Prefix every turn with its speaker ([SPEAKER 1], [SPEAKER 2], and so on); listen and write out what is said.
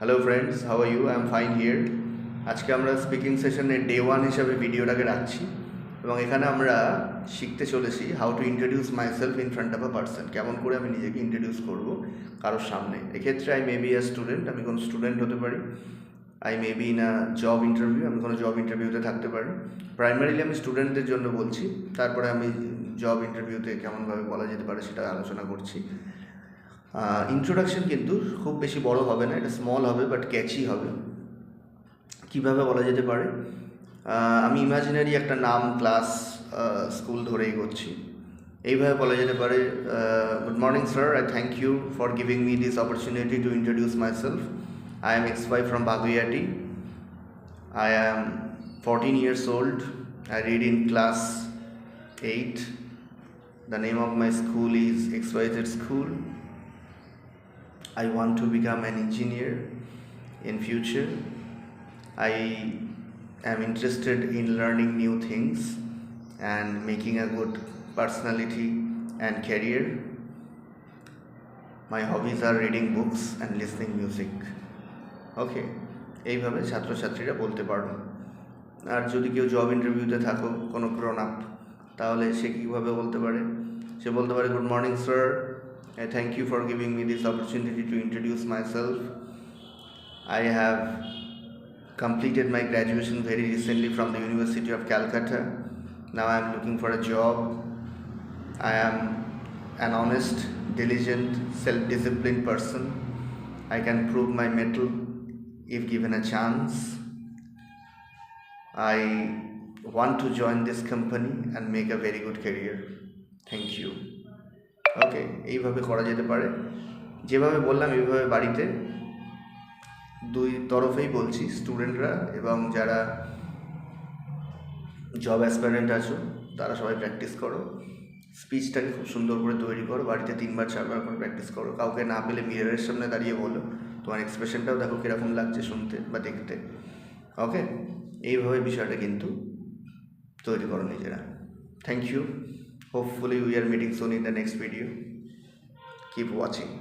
[SPEAKER 1] Hello friends, how are you? I am fine here. আজকে আমরা speaking সেশনের day 1 হিসাবে ভিডিওটাকে রাখছি এবং এখানে আমরা শিখতে চলেছি how to introduce my self in front of a person. কেমন করে আমি নিজেকে ইন্ট্রোডিউস করব কারোর সামনে। এক্ষেত্রে I may be a student, আমি কোনো স্টুডেন্ট হতে পারি। I may be in a job interview, আমি কোনো জব ইন্টারভিউতে থাকতে পারি। প্রাইমারিলি আমি স্টুডেন্টদের জন্য বলছি, তারপরে আমি জব ইন্টারভিউতে কেমনভাবে বলা যেতে পারে সেটা আলোচনা করছি। ইন্ট্রোডাকশন কিন্তু খুব বেশি বড় হবে না, এটা স্মল হবে বাট ক্যাচি হবে। কিভাবে বলা যেতে পারে, আমি ইমাজিনারি একটা নাম, ক্লাস, স্কুল ধরেই করছি। এইভাবে বলা যেতে পারে, good morning sir, I thank you for giving me this opportunity to introduce myself. I am XY from Baguyati. I am 14 years old. I read in class 8. The name of my school is XYZ School. I want to become an engineer in future. I am interested in learning new things and making a good personality and career. My hobbies are reading books and listening music. ওকে, এইভাবে ছাত্রছাত্রীরা বলতে পারো। আর যদি কেউ job ইন্টারভিউতে থাকো, কোনো grown up, তাহলে সে কীভাবে বলতে পারে? সে বলতে পারে, good morning sir, I thank you for giving me this opportunity to introduce myself. I have completed my graduation very recently from the University of Calcutta. Now I am looking for a job. I am an honest, diligent, self-disciplined person. I can prove my mettle if given a chance. I want to join this company and make a very good career. Thank you. ওকে, এইভাবে করা যেতে পারে। যেভাবে বললাম এইভাবে বাড়িতে দুই তরফেই বলছি, স্টুডেন্টরা এবং যারা জব অ্যাসপারেন্ট আছো তারা সবাই প্র্যাকটিস করো। স্পিচটাকে খুব সুন্দর করে তৈরি করো, বাড়িতে 3বার 4বার করে প্র্যাকটিস করো। কাউকে না পেলে মিররের সামনে দাঁড়িয়ে বলো, তোমার এক্সপ্রেশনটাও দেখো কীরকম লাগছে শুনতে বা দেখতে। ওকে, এইভাবে বিষয়টা কিন্তু তৈরি করো নিজেরা। Thank you. Hopefully we are meeting soon in the next video. Keep watching.